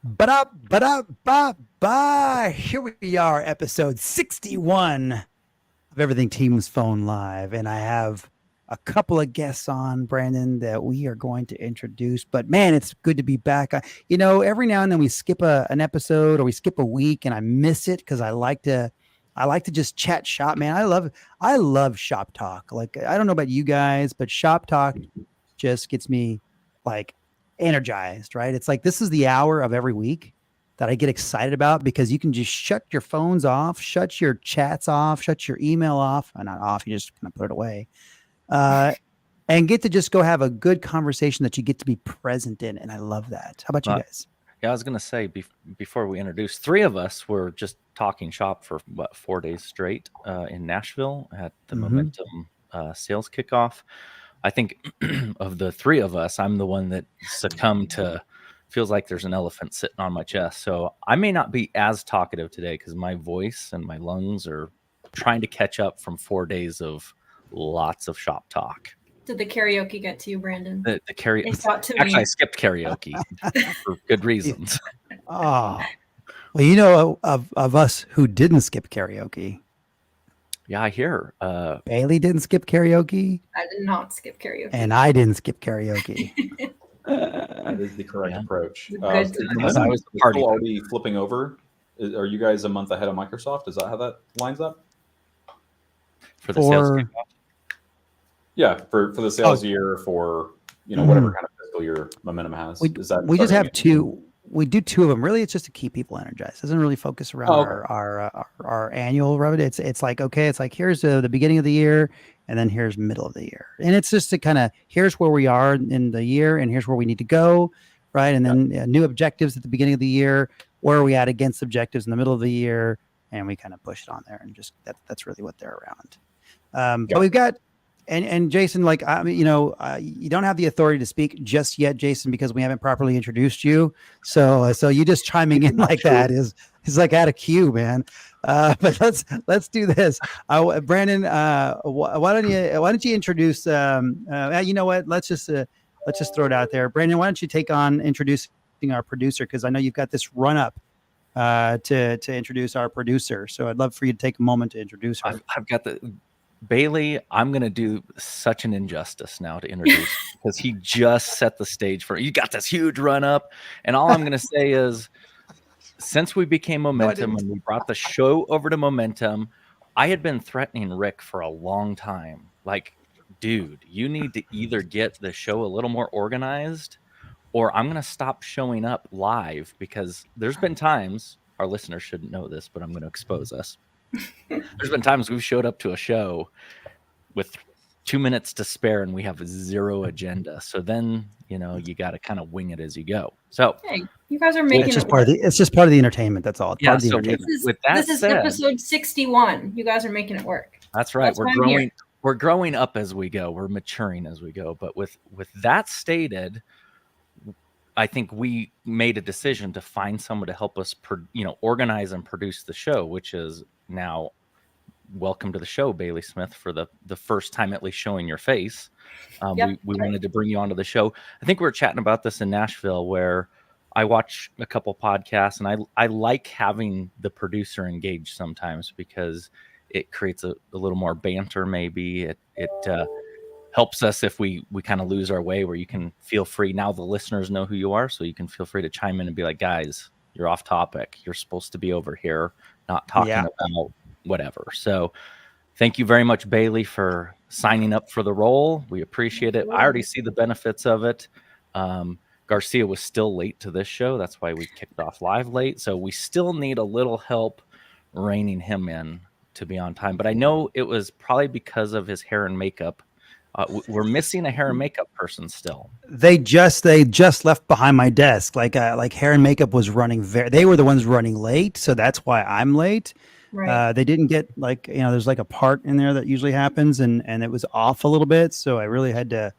Ba-da-ba-da-ba-ba. Here we are, episode 61 of Everything Teams Phone Live. And I have a couple of guests on, Brandon, that we are going to introduce. But man, it's good to be back. Every now and then we skip an episode or we skip a week and I miss it because I like to just chat shop, man. I love shop talk. Like, I don't know about you guys, but shop talk just gets me like energized, right? It's like this is the hour of every week that I get excited about because you can just shut your phones off, shut your chats off, shut your email off, not off, you just kind of put it away. Uh, and get to just go have a good conversation that you get to be present in. And I love that. How about you guys? Yeah, I was going to say before we introduce, three of us were just talking shop for 4 days straight in Nashville at the Momentum sales kickoff. I think of the three of us, I'm the one that succumbed to feels like there's an elephant sitting on my chest. So I may not be as talkative today because my voice and my lungs are trying to catch up from 4 days of lots of shop talk. Did the karaoke get to you, Brandon? The karaoke. Actually, I skipped karaoke for good reasons. Oh, well, of us who didn't skip karaoke. Yeah, I hear. Bailey didn't skip karaoke. I did not skip karaoke. And I didn't skip karaoke. That is the correct approach. I was already flipping over. Are you guys a month ahead of Microsoft? Is that how that lines up? For the sales kickoff? Yeah, for the sales year, for whatever kind of fiscal year Momentum has. We just have two. We do two of them. Really, it's just to keep people energized. It doesn't really focus around our annual revenue. It's like, okay, it's like here's the beginning of the year, and then here's middle of the year, and it's just to kind of here's where we are in the year, and here's where we need to go, right? And then new objectives at the beginning of the year. Where are we at against objectives in the middle of the year? And we kind of push it on there, and just that's really what they're around. But we've got. And Jason, like, you don't have the authority to speak just yet, Jason, because we haven't properly introduced you. So you just chiming in like that is like out of cue, man. But let's do this. Brandon, why don't you introduce? You know what? Let's just throw it out there, Brandon. Why don't you take on introducing our producer? Because I know you've got this run up to introduce our producer. So I'd love for you to take a moment to introduce her. I've got the. Bailey, I'm going to do such an injustice now to introduce because he just set the stage for it. You got this huge run up. And all I'm going to say is since we became Momentum and we brought the show over to Momentum, I had been threatening Rick for a long time. Like, dude, you need to either get the show a little more organized or I'm going to stop showing up live because there's been times, our listeners shouldn't know this, but I'm going to expose us. There's been times we've showed up to a show with 2 minutes to spare and we have zero agenda. So then, you got to kind of wing it as you go. So hey, you guys are making it's just part of the entertainment. That's all. This is episode 61. You guys are making it work. That's right. We're growing up as we go. We're maturing as we go. But with that stated, I think we made a decision to find someone to help us, organize and produce the show, which is now welcome to the show, Bailey Smith, for the first time at least showing your face. We wanted to bring you onto the show. I think we were chatting about this in Nashville where I watch a couple podcasts and I like having the producer engaged sometimes because it creates a little more banter. Maybe it helps us if we kind of lose our way where you can feel free. Now the listeners know who you are, so you can feel free to chime in and be like, guys, you're off topic. You're supposed to be over here, not talking about whatever. So thank you very much, Bailey, for signing up for the role. We appreciate it. I already see the benefits of it. Garcia was still late to this show. That's why we kicked off live late. So we still need a little help reining him in to be on time. But I know it was probably because of his hair and makeup. We're missing a hair and makeup person still. They just left behind my desk. Like hair and makeup was running they were the ones running late, so that's why I'm late. Right. They didn't get there's like a part in there that usually happens, and it was off a little bit, so I really had to,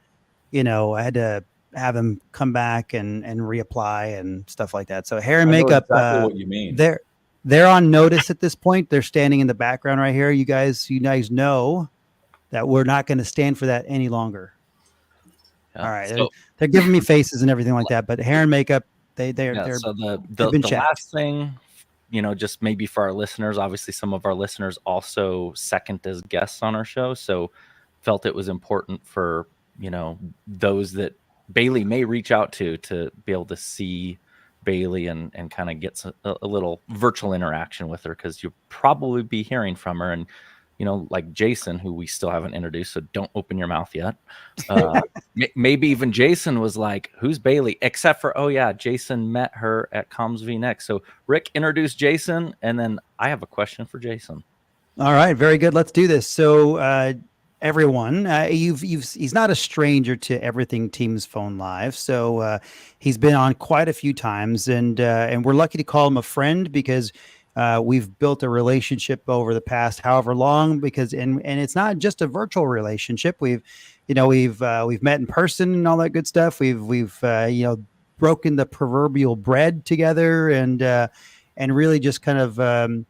have them come back and reapply and stuff like that. So hair and makeup. Exactly what you mean. They're on notice at this point. They're standing in the background right here. You guys know that we're not going to stand for that any longer. All right. So, they're giving me faces and everything like that, but hair and makeup, They're So they've been the checked. last thing, just maybe for our listeners, obviously some of our listeners also second as guests on our show, so felt it was important for those that Bailey may reach out to be able to see Bailey and kind of get a little virtual interaction with her, because you'll probably be hearing from her. And like Jason, who we still haven't introduced, so don't open your mouth yet. Maybe even Jason was like, "Who's Bailey?" Except for, oh yeah, Jason met her at Comms V Next. So Rick, introduce Jason, and then I have a question for Jason. All right, very good. Let's do this. So, everyone, he's not a stranger to Everything Teams Phone Live. So he's been on quite a few times, and we're lucky to call him a friend because we've built a relationship over the past however long. Because and it's not just a virtual relationship. We've met in person and all that good stuff. We've broken the proverbial bread together, and really just kind of.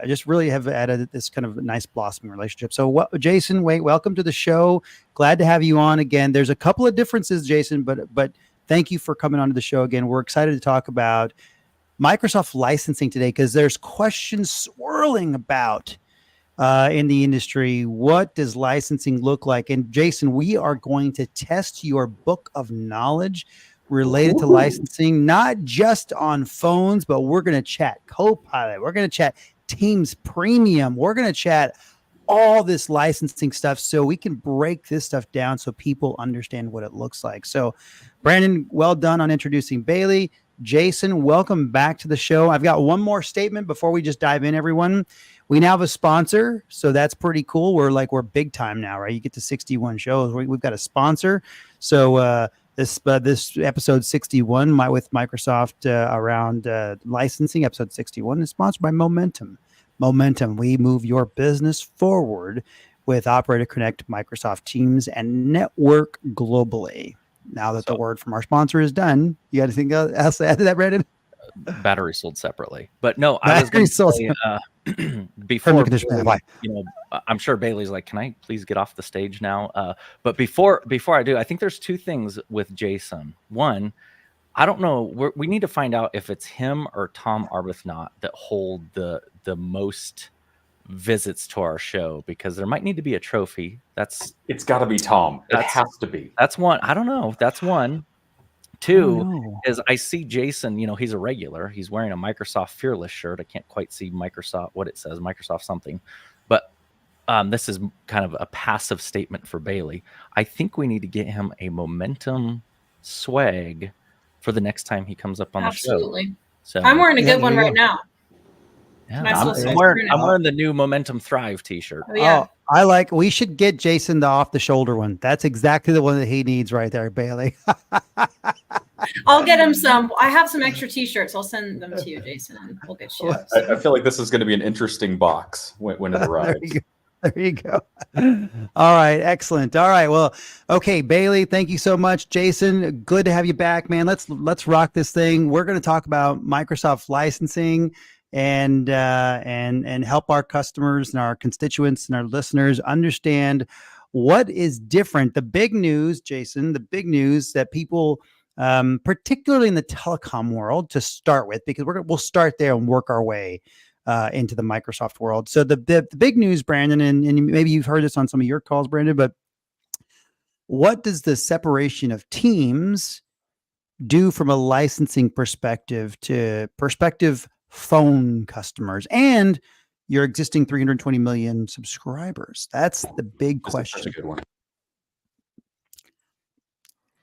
Just really have added this kind of nice blossoming relationship. So, Jason, Waite, welcome to the show. Glad to have you on again. There's a couple of differences, Jason, but thank you for coming onto the show again. We're excited to talk about Microsoft licensing today because there's questions swirling about in the industry. What does licensing look like? And Jason, we are going to test your book of knowledge related to licensing, not just on phones, but we're going to chat Copilot. We're going to chat Teams Premium. We're going to chat all this licensing stuff so we can break this stuff down so people understand what it looks like. So, Brandon, well done on introducing Bailey. Jason, welcome back to the show. I've got one more statement before we just dive in, everyone. We now have a sponsor, so that's pretty cool. We're big time now, right? You get to 61 shows. We've got a sponsor. So, this episode 61 with Microsoft around licensing, episode 61 is sponsored by Momentum. Momentum, we move your business forward with Operator Connect, Microsoft Teams, and Network globally. Now that the word from our sponsor is done, you got anything else to add to that, Brandon? Battery sold separately, but no, I was going to say before. I'm sure Bailey's like, "Can I please get off the stage now?" But before I do, I think there's two things with Jason. One, I don't know. We need to find out if it's him or Tom Arbuthnot that hold the most visits to our show, because there might need to be a trophy. It's got to be Tom. It has to be. That's one. I don't know. That's one. Two is I see Jason, he's a regular. He's wearing a Microsoft Fearless shirt. I can't quite see Microsoft, what it says, Microsoft something. But this is kind of a passive statement for Bailey. I think we need to get him a Momentum swag for the next time he comes up on the show. Absolutely. So I'm wearing a good one right now. Yeah, I'm wearing the new Momentum Thrive t-shirt. Oh, yeah. We should get Jason the off the shoulder one. That's exactly the one that he needs right there, Bailey. I'll get him some. I have some extra t-shirts. I'll send them to you, Jason, and we'll get you. I feel like this is going to be an interesting box when it arrives. There you go. All right. Excellent. All right. Well, okay, Bailey, thank you so much. Jason, good to have you back, man. Let's rock this thing. We're going to talk about Microsoft licensing and help our customers and our constituents and our listeners understand what is different. The big news, Jason, that people, particularly in the telecom world, to start with, because we'll start there and work our way into the Microsoft world. So the big news, Brandon, and maybe you've heard this on some of your calls, Brandon, but what does the separation of Teams do from a licensing perspective to prospective phone customers and your existing 320 million subscribers? That's the big question. That's a good one.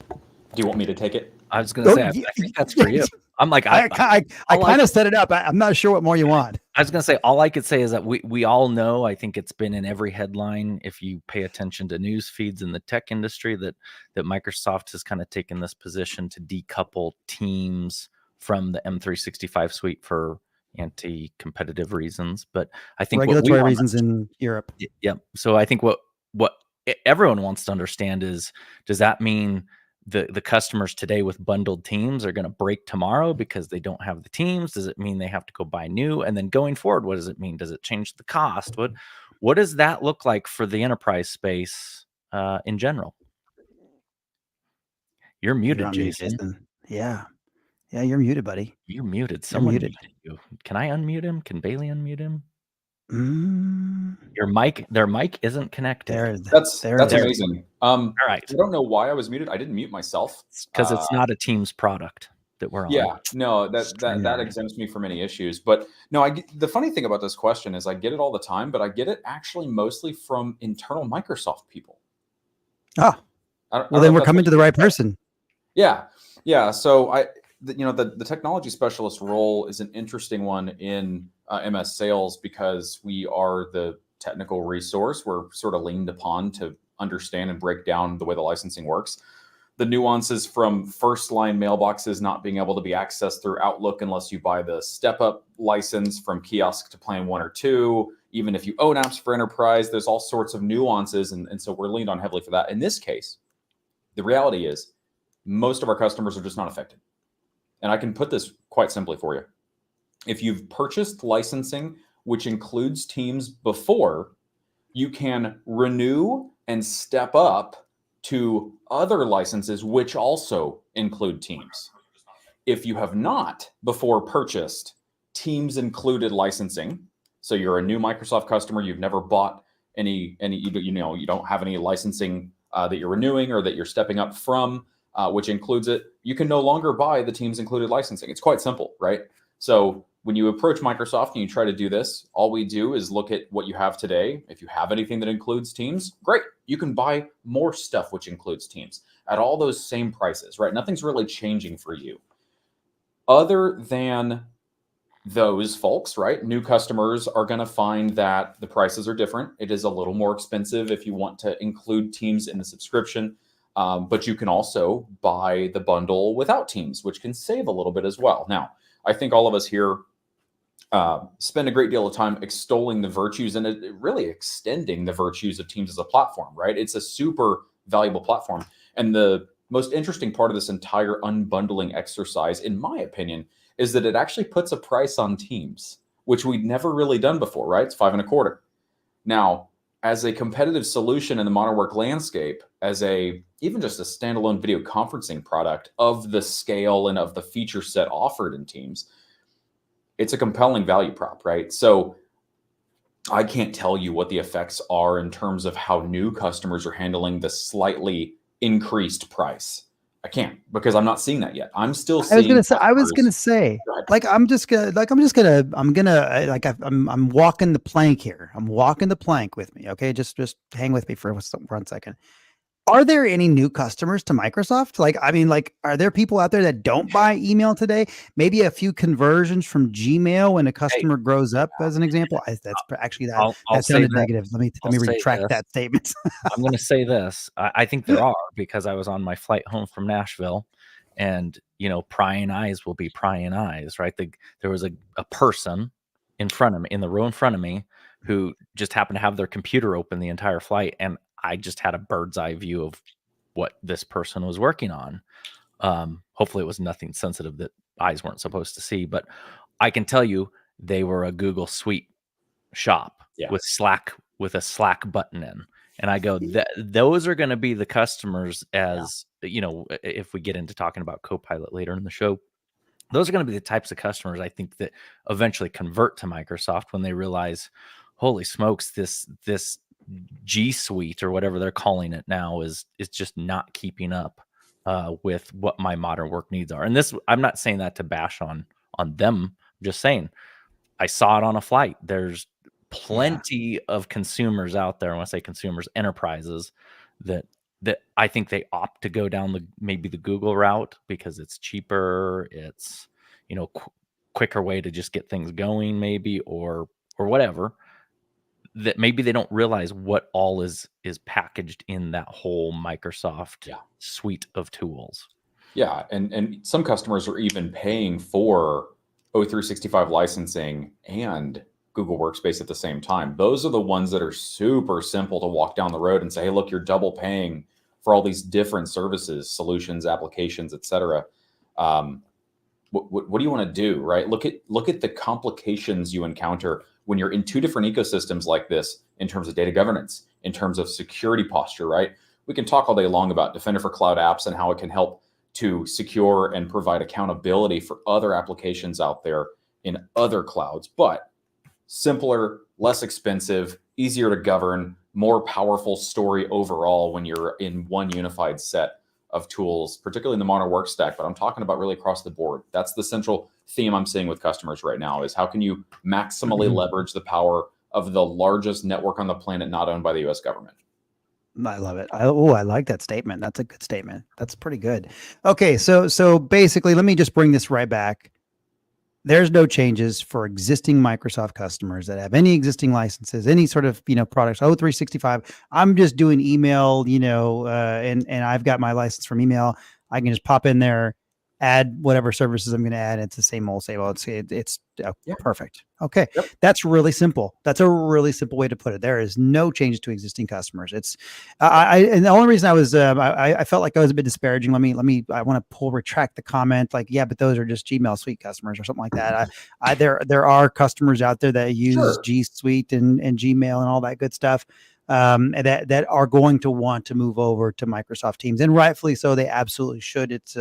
Do you want me to take it? I was going to say, I think that's for you. I'm like, I kind of set it up. I'm not sure what more you want. I was going to say, all I could say is that we all know, I think it's been in every headline, if you pay attention to news feeds in the tech industry, that Microsoft has kind of taken this position to decouple Teams from the M365 suite for anti-competitive reasons. But I think regulatory reasons in Europe. Yeah. So I think what everyone wants to understand is, does that mean the customers today with bundled Teams are going to break tomorrow because they don't have the Teams? Does it mean they have to go buy new? And then going forward, what does it mean? Does it change the cost? What does that look like for the enterprise space in general? You're muted, Jason. Yeah. Yeah, you're muted, buddy. You're muted. Someone muted. muted you. Can I unmute him? Can Bailey unmute him? Mm, Their mic isn't connected. That's it is. amazing. All right. I don't know why I was muted. I didn't mute myself. Because it's not a Teams product that we're on. Yeah, no, that exempts me from any issues. But no, the funny thing about this question is I get it all the time, but I get it actually mostly from internal Microsoft people. Oh, well, then we're coming to the right person. Yeah. So the technology specialist role is an interesting one in MS sales because we are the technical resource. We're sort of leaned upon to understand and break down the way the licensing works. The nuances from first line mailboxes not being able to be accessed through Outlook unless you buy the step up license from kiosk to plan 1 or 2. Even if you own apps for enterprise, there's all sorts of nuances. And so we're leaned on heavily for that. In this case, the reality is most of our customers are just not affected. And I can put this quite simply for you. If you've purchased licensing, which includes Teams before, you can renew and step up to other licenses, which also include Teams. If you have not before purchased Teams included licensing, so you're a new Microsoft customer, you've never bought any you don't have any licensing that you're renewing or that you're stepping up from, which includes it, you can no longer buy the Teams included licensing. It's quite simple, right? So when you approach Microsoft and you try to do this, all we do is look at what you have today. If you have anything that includes Teams, great. You can buy more stuff which includes Teams at all those same prices, right? Nothing's really changing for you. Other than those folks, right? New customers are going to find that the prices are different. It is a little more expensive if you want to include Teams in the subscription, but you can also buy the bundle without Teams, which can save a little bit as well. Now, I think all of us here spend a great deal of time extolling the virtues and really extending the virtues of Teams as a platform, right? It's a super valuable platform. And the most interesting part of this entire unbundling exercise, in my opinion, is that it actually puts a price on Teams, which we'd never really done before, right? It's $5.25. Now, as a competitive solution in the modern work landscape, as even just a standalone video conferencing product of the scale and of the feature set offered in Teams, it's a compelling value prop, right? So I can't tell you what the effects are in terms of how new customers are handling the slightly increased price. I can't, because I'm not seeing that yet. I'm still seeing. I was gonna say, I'm walking the plank here. I'm walking the plank with me. Okay, just hang with me for 1 second. Are there any new customers to Microsoft? Are there people out there that don't buy email today? Maybe a few conversions from Gmail when a customer grows up, as an example. That sounded negative. Let me retract that statement. I'm going to say this. I think there are, because I was on my flight home from Nashville, and prying eyes will be prying eyes, right? There was a person in the row in front of me, who just happened to have their computer open the entire flight, and I just had a bird's eye view of what this person was working on. Hopefully it was nothing sensitive that eyes weren't supposed to see, but I can tell you they were a Google Suite shop with a Slack button in. And I go, those are going to be the customers if we get into talking about Copilot later in the show, those are going to be the types of customers I think that eventually convert to Microsoft when they realize, holy smokes, this G Suite or whatever they're calling it now is just not keeping up with what my modern work needs are. And this, I'm not saying that to bash on them. I'm just saying I saw it on a flight. There's plenty of consumers out there. When I say consumers, enterprises that I think they opt to go down maybe the Google route because it's cheaper. It's quicker way to just get things going, maybe or whatever. That maybe they don't realize what all is packaged in that whole Microsoft suite of tools. Yeah, and some customers are even paying for O365 licensing and Google Workspace at the same time. Those are the ones that are super simple to walk down the road and say, hey, look, you're double paying for all these different services, solutions, applications, etc. What do you want to do, right? Look at the complications you encounter when you're in two different ecosystems like this in terms of data governance, in terms of security posture, right? We can talk all day long about Defender for Cloud Apps and how it can help to secure and provide accountability for other applications out there in other clouds, but simpler, less expensive, easier to govern, more powerful story overall when you're in one unified set of tools, particularly in the modern work stack. But I'm talking about really across the board. That's the central theme I'm seeing with customers right now, is how can you maximally leverage the power of the largest network on the planet not owned by the US government? I love it. I like that statement. That's a good statement. That's pretty good. Okay, so basically, let me just bring this right back. There's no changes for existing Microsoft customers that have any existing licenses, any sort of, products. 365. I'm just doing email, and I've got my license from email. I can just pop in there, add whatever services I'm going to add. It's the same old. It's perfect. Okay. Yep. That's really simple. That's a really simple way to put it. There is no changes to existing customers. It's, and the only reason I was, I felt like I was a bit disparaging. I want to retract the comment. Like, yeah, but those are just Gmail Suite customers or something like that. There are customers out there that use G Suite and Gmail and all that good stuff. That are going to want to move over to Microsoft Teams, and rightfully so. They absolutely should. It's,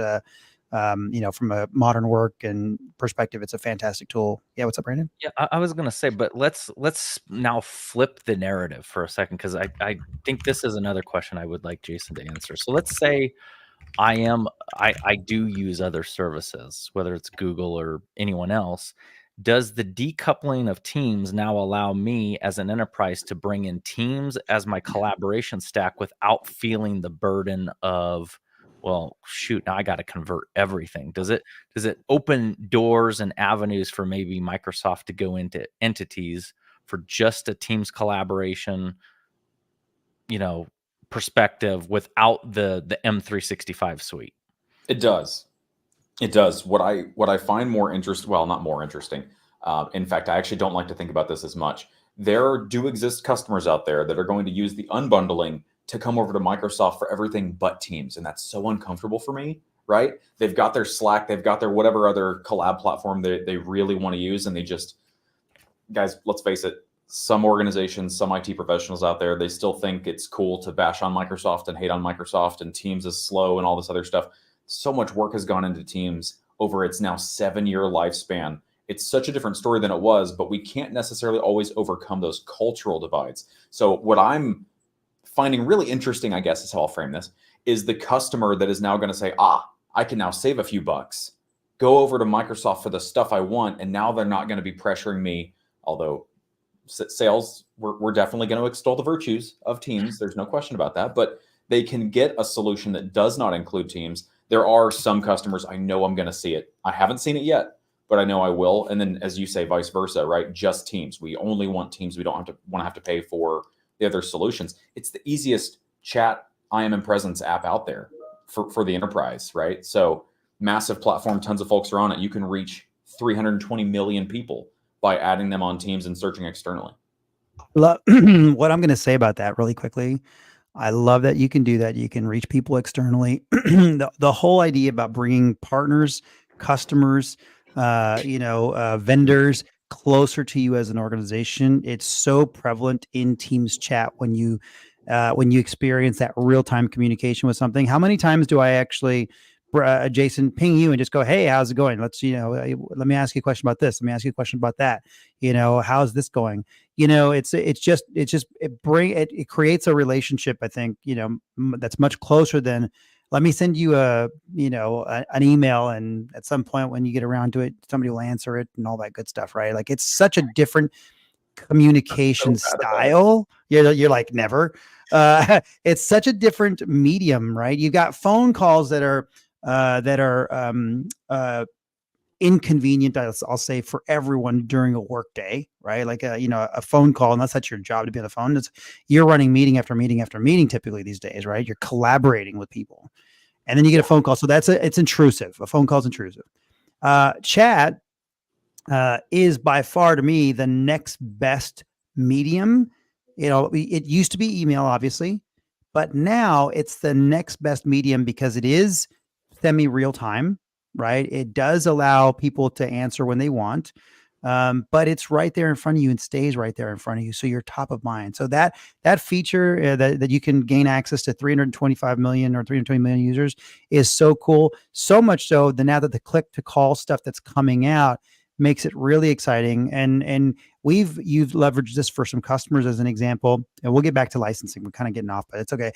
from a modern work and perspective, it's a fantastic tool. Yeah. What's up, Brandon? Yeah, I was going to say, but let's now flip the narrative for a second, because I think this is another question I would like Jason to answer. So let's say I do use other services, whether it's Google or anyone else. Does the decoupling of Teams now allow me as an enterprise to bring in Teams as my collaboration stack without feeling the burden of, well, shoot, now I got to convert everything? Does it open doors and avenues for maybe Microsoft to go into entities for just a Teams collaboration, perspective without the M365 suite? It does. What I find more interesting, well, not more interesting. In fact, I actually don't like to think about this as much. There do exist customers out there that are going to use the unbundling to come over to Microsoft for everything but Teams. And that's so uncomfortable for me, right? They've got their Slack, they've got their whatever other collab platform they really want to use. And guys, let's face it, some organizations, some IT professionals out there, they still think it's cool to bash on Microsoft and hate on Microsoft, and Teams is slow and all this other stuff. So much work has gone into Teams over its now 7-year lifespan. It's such a different story than it was, but we can't necessarily always overcome those cultural divides. So what I'm finding really interesting, I guess is how I'll frame this, is the customer that is now going to say, I can now save a few bucks, go over to Microsoft for the stuff I want. And now they're not going to be pressuring me, although sales, we're definitely going to extol the virtues of Teams. There's no question about that, but they can get a solution that does not include Teams. There are some customers, I know I'm going to see it. I haven't seen it yet, but I know I will. And then, as you say, vice versa, right? Just Teams. We only want Teams. We don't want to pay for the other solutions. It's the easiest chat IM and presence app out there for the enterprise, right? So massive platform, tons of folks are on it. You can reach 320 million people by adding them on Teams and searching externally. What I'm going to say about that really quickly, I love that you can do that. You can reach people externally. The whole idea about bringing partners, customers, vendors closer to you as an organization, it's so prevalent in Teams chat when you experience that real-time communication with something. How many times do I actually, Jason, ping you and just go, hey, how's it going? Let me ask you a question about this. Let me ask you a question about that. How's this going? It creates a relationship, I think, that's much closer than, let me send you an email, and at some point when you get around to it, somebody will answer it and all that good stuff, right? Like, it's such a different communication style. You're like, never. It's such a different medium, right? You've got phone calls that are inconvenient, I'll say, for everyone during a work day, right? Like a phone call, unless that's your job to be on the phone, you're running meeting after meeting after meeting typically these days, right? You're collaborating with people, and then you get a phone call. So it's intrusive. A phone call is intrusive. Chat is by far, to me, the next best medium. It used to be email, obviously, but now it's the next best medium because it is semi-real time, right? It does allow people to answer when they want. but it's right there in front of you and stays right there in front of you. So you're top of mind. So that feature that you can gain access to 325 million or 320 million users is so cool. So much so that now that the click to call stuff that's coming out makes it really exciting. And you've leveraged this for some customers as an example, and we'll get back to licensing. We're kind of getting off, but it's okay.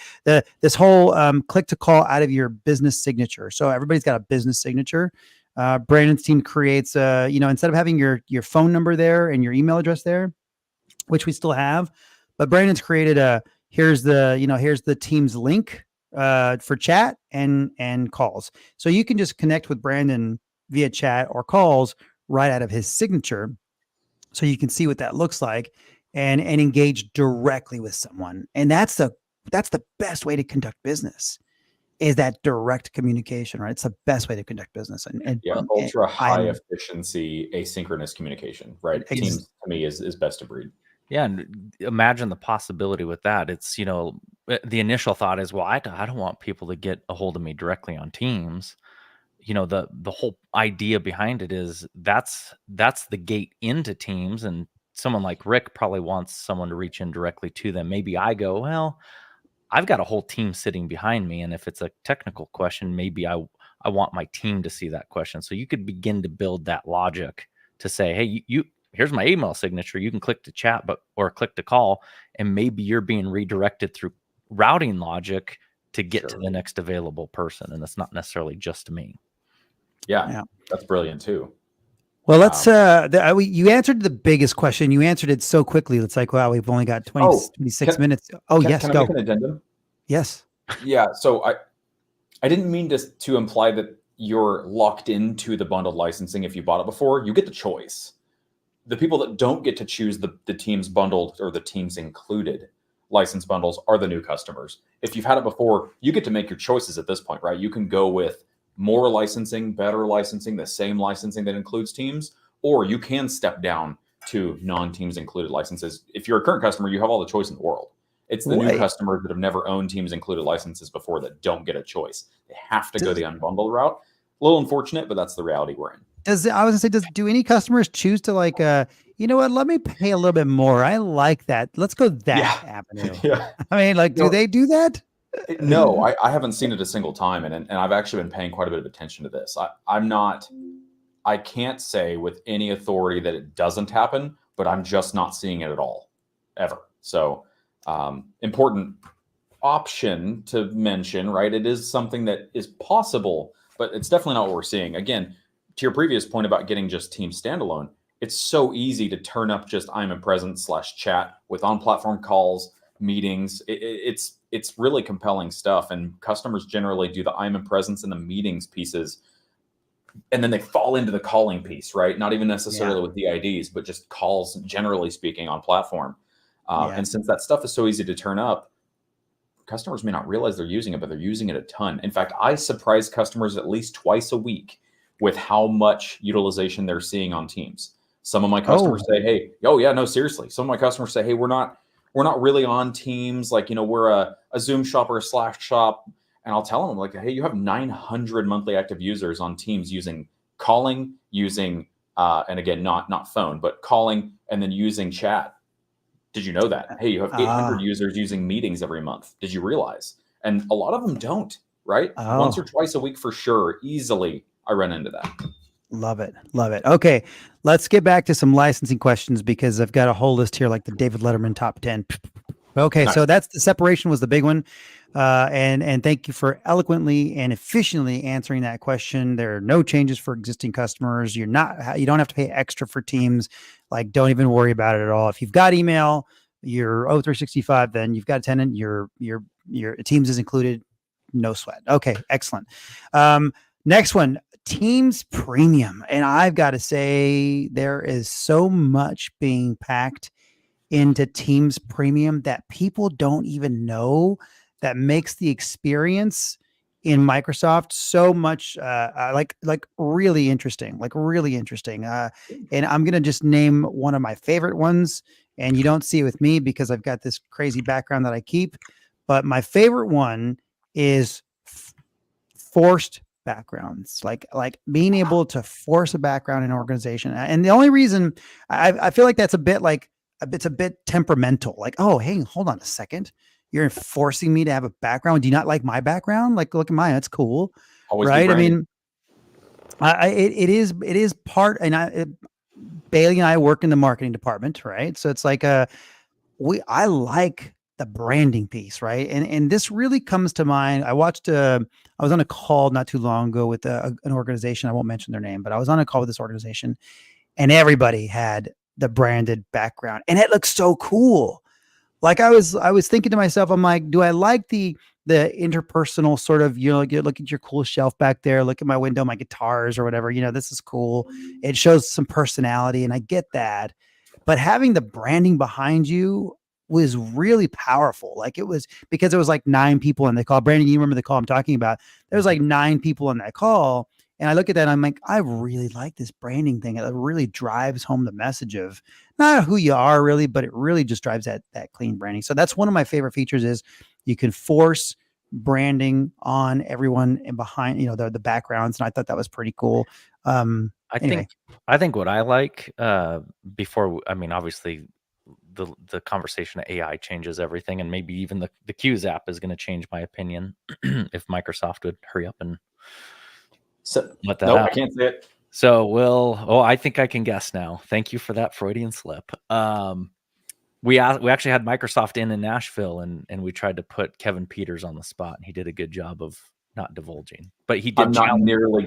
This whole click to call out of your business signature. So everybody's got a business signature. Brandon's team creates instead of having your phone number there and your email address there, which we still have, but Brandon's created here's the team's link for chat and calls. So you can just connect with Brandon via chat or calls right out of his signature. So you can see what that looks like and engage directly with someone. And that's the best way to conduct business, is that direct communication, right? It's the best way to conduct business. And ultra high efficiency asynchronous communication, right? Teams to me is best of breed. Yeah, and imagine the possibility with that. It's, the initial thought is, well, I don't want people to get a hold of me directly on Teams. The whole idea behind it is that's the gate into Teams, and someone like Rick probably wants someone to reach in directly to them. Maybe I go, well, I've got a whole team sitting behind me, and if it's a technical question, maybe I want my team to see that question. So you could begin to build that logic to say, hey, you here's my email signature. You can click to chat, or click to call, and maybe you're being redirected through routing logic to get to the next available person, and it's not necessarily just me. Yeah, that's brilliant too. Well, let's. You answered the biggest question. You answered it so quickly. It's like, wow, we've only got 26 minutes. Oh, yes, can go. I make an addendum? Yes. Yeah. So I didn't mean to imply that you're locked into the bundled licensing if you bought it before. You get the choice. The people that don't get to choose the teams bundled or the teams included license bundles are the new customers. If you've had it before, you get to make your choices at this point, right? You can go with more licensing, better licensing, the same licensing that includes teams, or you can step down to non-teams included licenses. If you're a current customer, you have all the choice in the world. It's the new customers that have never owned teams included licenses before that don't get a choice. They have to go the unbundled route. A little unfortunate, but that's the reality we're in. Do any customers choose to you know what, let me pay a little bit more. I like that. Let's go that avenue. Yeah. I mean, do they do that? No, I haven't seen it a single time. And I've actually been paying quite a bit of attention to this. I can't say with any authority that it doesn't happen, but I'm just not seeing it at all, ever. So important option to mention, right? It is something that is possible, but it's definitely not what we're seeing. Again, to your previous point about getting just team standalone, it's so easy to turn up just I'm a present /chat with on-platform calls, meetings. It's really compelling stuff, and customers generally do the I'm in presence and the meetings pieces, and then they fall into the calling piece, right? Not even necessarily with the IDs, but just calls, generally speaking, on platform. And since that stuff is so easy to turn up, customers may not realize they're using it, but they're using it a ton. In fact, I surprise customers at least twice a week with how much utilization they're seing on Teams. Some of my customers say, hey, seriously. Some of my customers say, hey, we're not really on Teams. We're a Zoom shop or a Slack shop. And I'll tell them, hey, you have 900 monthly active users on Teams using calling, using, and again, not phone, but calling, and then using chat. Did you know that? Hey, you have 800 users using meetings every month. Did you realize? And a lot of them don't, right? Once or twice a week for sure. Easily, I run into that. Love it. Love it. Okay. Let's get back to some licensing questions, because I've got a whole list here, like the David Letterman top 10. Okay. Nice. So that's the separation was the big one. And thank you for eloquently and efficiently answering that question. There are no changes for existing customers. You don't have to pay extra for Teams. Don't even worry about it at all. If you've got email, your O365, then you've got a tenant, your Teams is included. No sweat. Okay. Excellent. Next one, Teams Premium. And I've got to say, there is so much being packed into Teams Premium that people don't even know, that makes the experience in Microsoft so much really interesting, and I'm going to just name one of my favorite ones, and you don't see it with me because I've got this crazy background that I keep, but my favorite one is forced backgrounds, like being able to force a background in an organization. And the only reason I feel like that's a bit like it's a bit temperamental. Like, oh, hey, hold on a second. You're forcing me to have a background. Do you not like my background? Like, look at mine. That's cool. Always be Right. I branded. mean, it is part, and Bailey and I work in the marketing department, right? So it's like I like the branding piece, right? And this really comes to mind. I was on a call not too long ago with an organization. I won't mention their name, but I was on a call with this organization, and everybody had the branded background, and it looks so cool. Like I was thinking to myself, I'm like, do I like the interpersonal sort of, you look at your cool shelf back there, look at my window, my guitars or whatever, this is cool. It shows some personality, and I get that. But having the branding behind you was really powerful. Like it was, because it was like 9 people in the call. Brandon, you remember the call I'm talking about? There was like 9 people in that call. And I look at that and I'm like, I really like this branding thing. It really drives home the message of not who you are really, but it really just drives that clean branding. So that's one of my favorite features, is you can force branding on everyone and behind, the backgrounds. And I thought that was pretty cool. Anyway. I think what I like obviously the conversation of AI changes everything, and maybe even the Q's app is going to change my opinion if Microsoft would hurry up and let that out. I can't say it. So I think I can guess now. Thank you for that Freudian slip. We actually had Microsoft in Nashville, and we tried to put Kevin Peters on the spot, and he did a good job of not divulging, but he did. I'm not nearly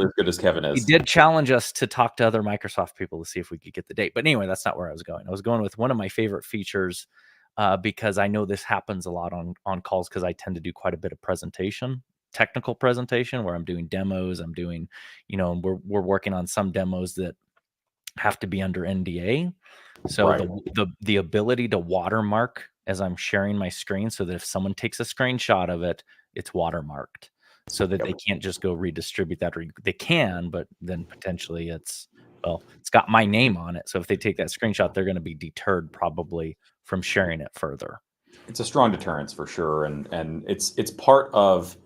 as good as Kevin is. He did challenge us to talk to other Microsoft people to see if we could get the date. But anyway, that's not where I was going. I was going with one of my favorite features, because I know this happens a lot on calls, because I tend to do quite a bit of technical presentation, where I'm doing demos. I'm doing, we're working on some demos that have to be under NDA. So Right. the ability to watermark as I'm sharing my screen, so that if someone takes a screenshot of it, it's watermarked, so that they can't just go redistribute that, or they can, but then potentially it's got my name on it. So if they take that screenshot, they're going to be deterred probably from sharing it further. It's a strong deterrence for sure. And it's part of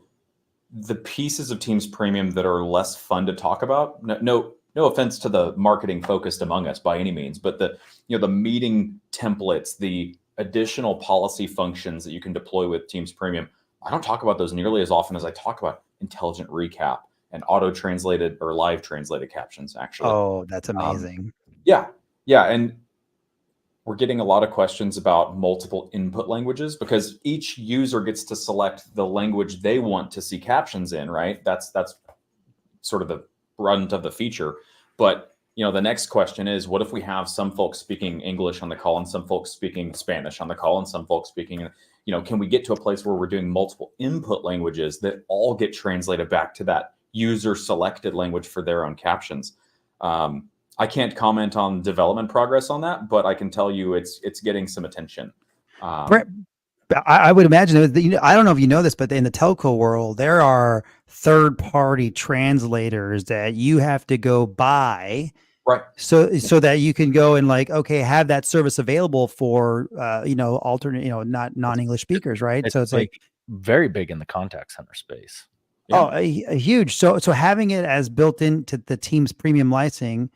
the pieces of Teams Premium that are less fun to talk about. No offense to the marketing focused among us by any means, but the meeting templates, the additional policy functions that you can deploy with Teams Premium, I don't talk about those nearly as often as I talk about intelligent recap and auto-translated or live translated captions, actually. Oh, that's amazing. Yeah. And we're getting a lot of questions about multiple input languages, because each user gets to select the language they want to see captions in, right? That's sort of the brunt of the feature. But the next question is, what if we have some folks speaking English on the call and some folks speaking Spanish on the call and some folks speaking, can we get to a place where we're doing multiple input languages that all get translated back to that user selected language for their own captions? I can't comment on development progress on that, but I can tell you it's getting some attention. I would imagine, I don't know if you know this, but in the telco world, there are third-party translators that you have to go buy, right? So that you can go and have that service available for alternate, not non-English speakers, right? So it's very big in the contact center space. Yeah. Oh, a huge. So having it as built into the Teams Premium licensing,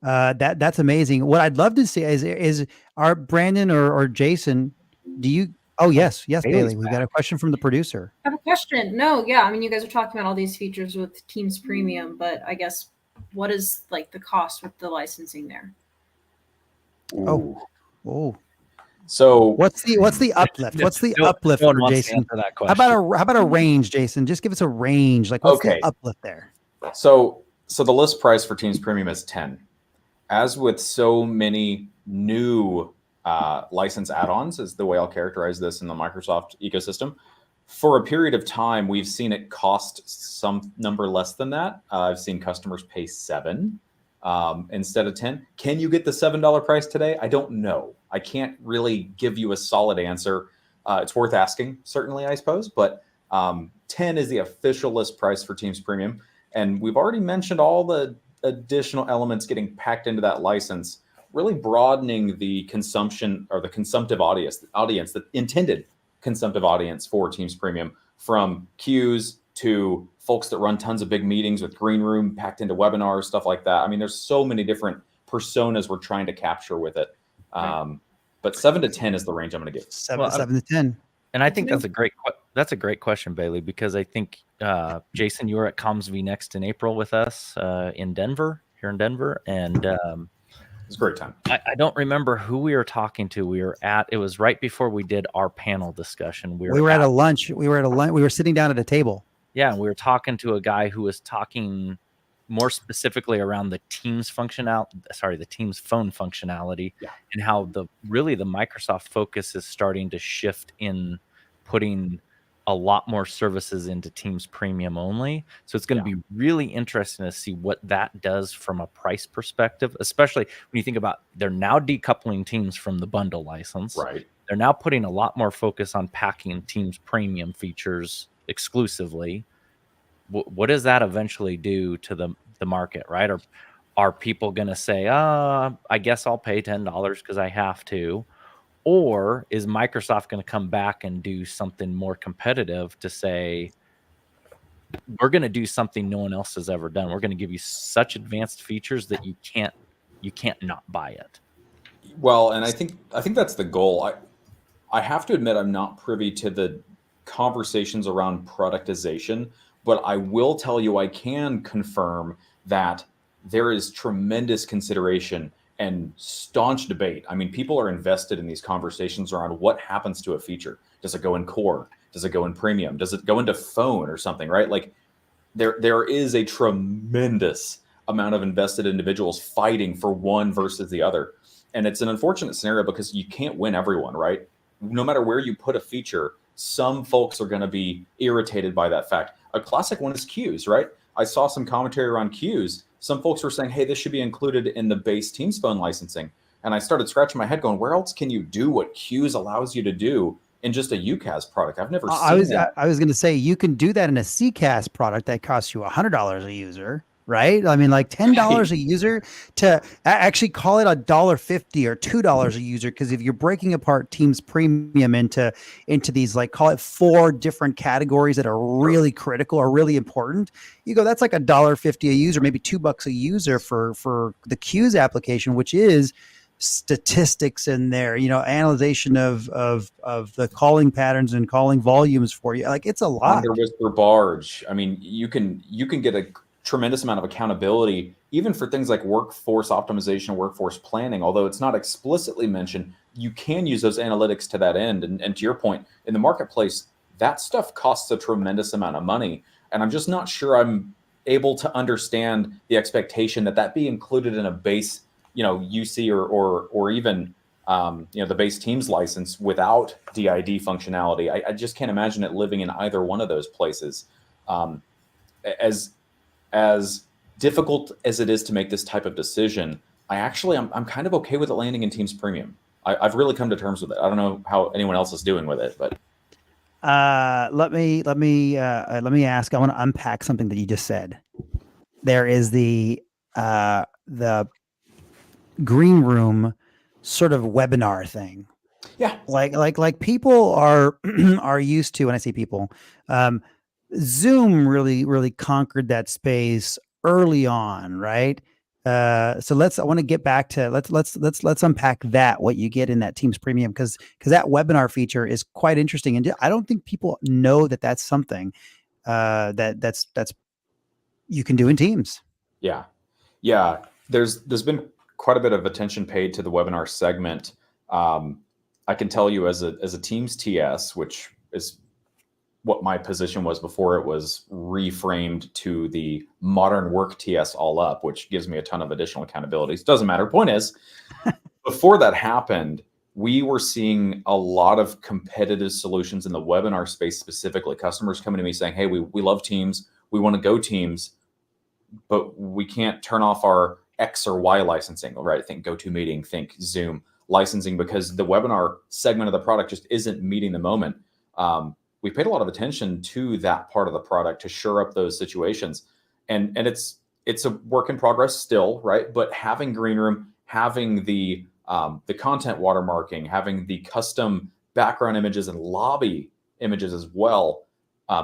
that's amazing. What I'd love to see is our Brandon or Jason, do you? Oh, yes, Bailey. We got a question from the producer. I have a question. No, yeah. I mean, you guys are talking about all these features with Teams Premium, but I guess what is the cost with the licensing there? Oh. So what's the uplift? What's the uplift for Jason? How about a range, Jason? Just give us a range. What's the uplift there? So the list price for Teams Premium is 10. As with so many new license add-ons, is the way I'll characterize this in the Microsoft ecosystem. For a period of time, we've seen it cost some number less than that. I've seen customers pay $7 instead of 10. Can you get the $7 price today? I don't know. I can't really give you a solid answer. It's worth asking, certainly, I suppose. But 10 is the official list price for Teams Premium. And we've already mentioned all the additional elements getting packed into that license, really broadening the consumption or the consumptive audience, the intended consumptive audience for Teams Premium, from queues to folks that run tons of big meetings with green room packed into webinars, stuff like that. I mean, there's so many different personas we're trying to capture with it. But 7 to 10 is the range I'm going to give. Seven to 10. And I think that's a great question, Bailey, because I think Jason, you were at CommsV Next in April with us here in Denver, and it's a great time. I don't remember who we were talking to. It was right before we did our panel discussion. We were at a lunch. We were sitting down at a table. Yeah, and we were talking to a guy who was talking more specifically around the Teams phone functionality, and how the Microsoft focus is starting to shift in putting a lot more services into Teams Premium only. So it's going to be really interesting to see what that does from a price perspective, especially when you think about they're now decoupling Teams from the bundle license. Right. They're now putting a lot more focus on packing Teams Premium features exclusively. What does that eventually do to the market, right? Are people going to say, I guess I'll pay $10 because I have to? Or is Microsoft going to come back and do something more competitive to say, we're going to do something no one else has ever done. We're going to give you such advanced features that you can't not buy it. Well, and I think that's the goal. I have to admit I'm not privy to the conversations around productization, but I will tell you I can confirm that there is tremendous consideration and staunch debate. I mean, people are invested in these conversations around what happens to a feature. Does it go in core? Does it go in premium? Does it go into phone or something, right? Like there is a tremendous amount of invested individuals fighting for one versus the other. And it's an unfortunate scenario because you can't win everyone, right? No matter where you put a feature, some folks are going to be irritated by that fact. A classic one is queues, right? I saw some commentary around queues. Some folks were saying, hey, this should be included in the base Teams phone licensing. And I started scratching my head going, where else can you do what queues allows you to do in just a UCaaS product? I've never seen that. I was going to say, you can do that in a CCaaS product that costs you $100 a user, right? I mean, like $10 a user to actually call it $1.50 or $2 a user. Because if you're breaking apart Teams Premium into these, like, call it 4 different categories that are really critical or really important, you go, that's like $1.50 a user, maybe $2 a user for the queues application, which is statistics in there, analyzation of the calling patterns and calling volumes for you. Like, it's a lot. Under whisper barge. I mean, you can get a tremendous amount of accountability, even for things like workforce optimization, workforce planning. Although it's not explicitly mentioned, you can use those analytics to that end. And to your point, in the marketplace, that stuff costs a tremendous amount of money. And I'm just not sure I'm able to understand the expectation that be included in a base, UC or even the base Teams license without DID functionality. I just can't imagine it living in either one of those places. As difficult as it is to make this type of decision, I'm kind of okay with it landing in Teams Premium. I've really come to terms with it. I don't know how anyone else is doing with it, but let me ask. I want to unpack something that you just said. There is the green room sort of webinar thing. Yeah, like people are are used to. When I say people, Zoom really conquered that space early on, right? So I want to get back to let's unpack that, what you get in that Teams Premium, because that webinar feature is quite interesting, and I don't think people know that that's something that's you can do in Teams. Yeah. There's been quite a bit of attention paid to the webinar segment. I can tell you as a Teams TS, which is what my position was before it was reframed to the modern work TS all up, which gives me a ton of additional accountabilities. Doesn't matter. Point is, before that happened, we were seeing a lot of competitive solutions in the webinar space, specifically customers coming to me saying, hey, we love Teams. We want to go Teams, but we can't turn off our X or Y licensing, right? Think GoToMeeting, think Zoom licensing, because the webinar segment of the product just isn't meeting the moment. We paid a lot of attention to that part of the product to shore up those situations. And it's a work in progress still, right? But having Green Room, having the content watermarking, having the custom background images and lobby images as well,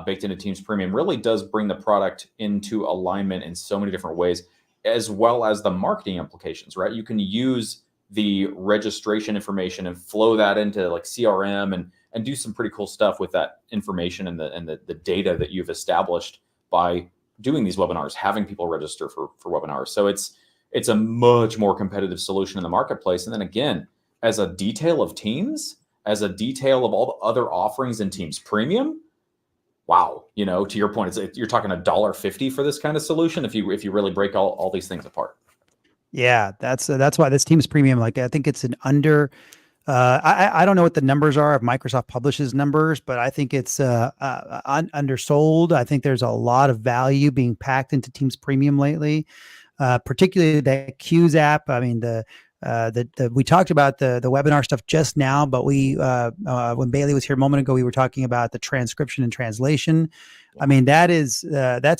baked into Teams Premium really does bring the product into alignment in so many different ways, as well as the marketing implications, right? You can use the registration information and flow that into like CRM and do some pretty cool stuff with that information and the data that you've established by doing these webinars, having people register for webinars. So it's a much more competitive solution in the marketplace. And then again, as a detail of Teams, as a detail of all the other offerings in Teams Premium, wow, to your point, you're talking $1.50 for this kind of solution if you really break all these things apart. Yeah, that's why this Teams Premium, like I think it's an under. I don't know what the numbers are if Microsoft publishes numbers, but I think it's undersold. I think there's a lot of value being packed into Teams Premium lately, particularly the Qs app. I mean, we talked about the webinar stuff just now, but when Bailey was here a moment ago, we were talking about the transcription and translation. I mean, that's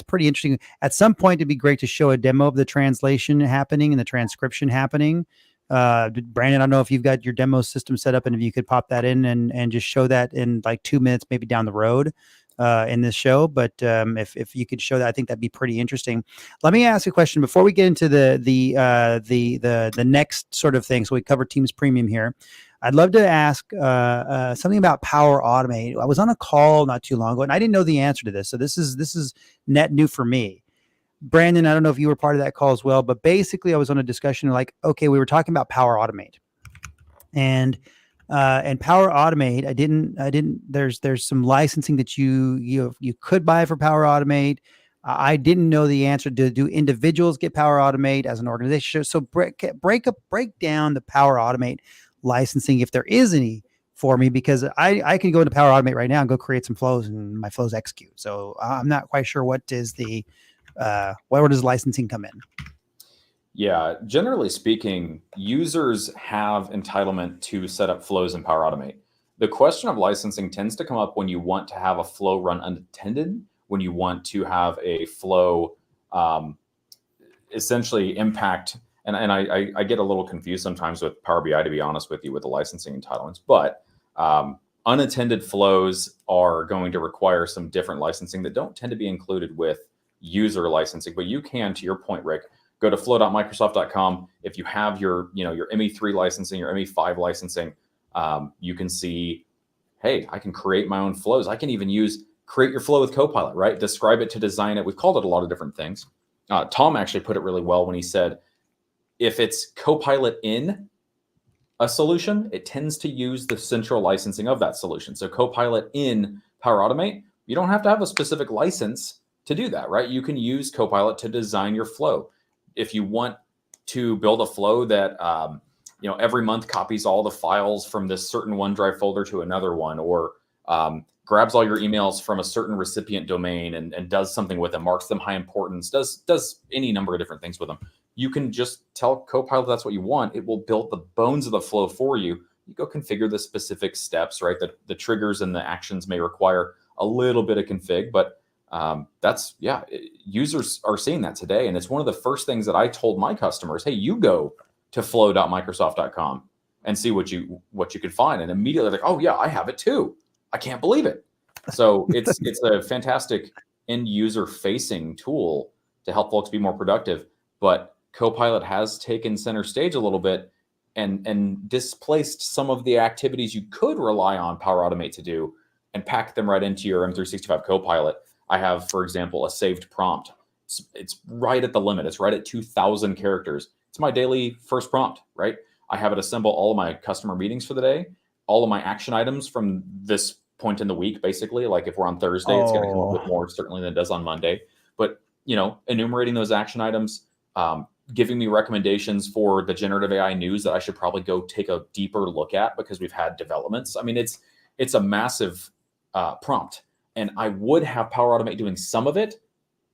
pretty interesting. At some point, it'd be great to show a demo of the translation happening and the transcription happening. Brandon, I don't know if you've got your demo system set up and if you could pop that in and just show that in like 2 minutes, maybe down the road in this show. But if you could show that, I think that'd be pretty interesting. Let me ask a question before we get into the next sort of thing. So we cover Teams Premium here. I'd love to ask something about Power Automate. I was on a call not too long ago, and I didn't know the answer to this. So this is net new for me. Brandon, I don't know if you were part of that call as well, but basically I was on a discussion like, okay, we were talking about Power Automate. And Power Automate, I didn't, there's some licensing that you could buy for Power Automate. I didn't know the answer. Do individuals get Power Automate as an organization? So break down the Power Automate licensing, if there is any, for me, because I can go into Power Automate right now and go create some flows and my flows execute. So I'm not quite sure what is where does licensing come in? Yeah, generally speaking, users have entitlement to set up flows in Power Automate. The question of licensing tends to come up when you want to have a flow run unattended, when you want to have a flow essentially impact. And I get a little confused sometimes with Power BI, to be honest with you, with the licensing entitlements. But unattended flows are going to require some different licensing that don't tend to be included with user licensing. But you can, to your point, Rick, go to flow.microsoft.com. If you have your ME3 licensing, your ME5 licensing, you can see, hey, I can create my own flows. I can even create your flow with Copilot, right? Describe it to design it. We've called it a lot of different things. Tom actually put it really well when he said, if it's Copilot in a solution, it tends to use the central licensing of that solution. So Copilot in Power Automate, you don't have to have a specific license to do that, right? You can use Copilot to design your flow. If you want to build a flow that every month copies all the files from this certain OneDrive folder to another one, or grabs all your emails from a certain recipient domain and does something with them, marks them high importance, does any number of different things with them, you can just tell Copilot that's what you want. It will build the bones of the flow for you. You go configure the specific steps, right? The triggers and the actions may require a little bit of config, but users are seeing that today. And it's one of the first things that I told my customers, hey, you go to flow.microsoft.com and see what you can find. And immediately like, oh yeah, I have it too. I can't believe it. So it's a fantastic end user facing tool to help folks be more productive. But Copilot has taken center stage a little bit and displaced some of the activities you could rely on Power Automate to do and pack them right into your M365 Copilot. I have, for example, a saved prompt. It's right at the limit. It's right at 2,000 characters. It's my daily first prompt, right? I have it assemble all of my customer meetings for the day, all of my action items from this point in the week, basically. Like if we're on Thursday, it's going to come up with more certainly than it does on Monday. But, enumerating those action items, giving me recommendations for the generative AI news that I should probably go take a deeper look at because we've had developments. I mean, it's a massive prompt. And I would have Power Automate doing some of it,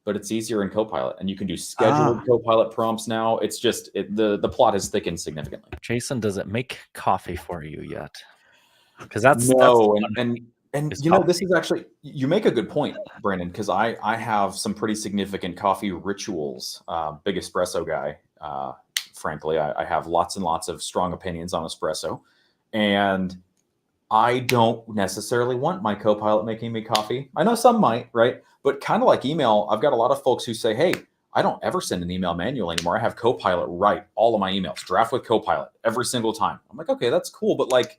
but it's easier in Copilot. And you can do scheduled Copilot prompts now. It's just, the plot has thickened significantly. Jason, does it make coffee for you yet? Because that's this is actually, you make a good point, Brandon, because I have some pretty significant coffee rituals. Big espresso guy, frankly. I have lots and lots of strong opinions on espresso. And I don't necessarily want my Copilot making me coffee. I know some might, right? But kind of like email, I've got a lot of folks who say, hey, I don't ever send an email manually anymore. I have Copilot write all of my emails, draft with Copilot every single time. I'm like, okay, that's cool. But like,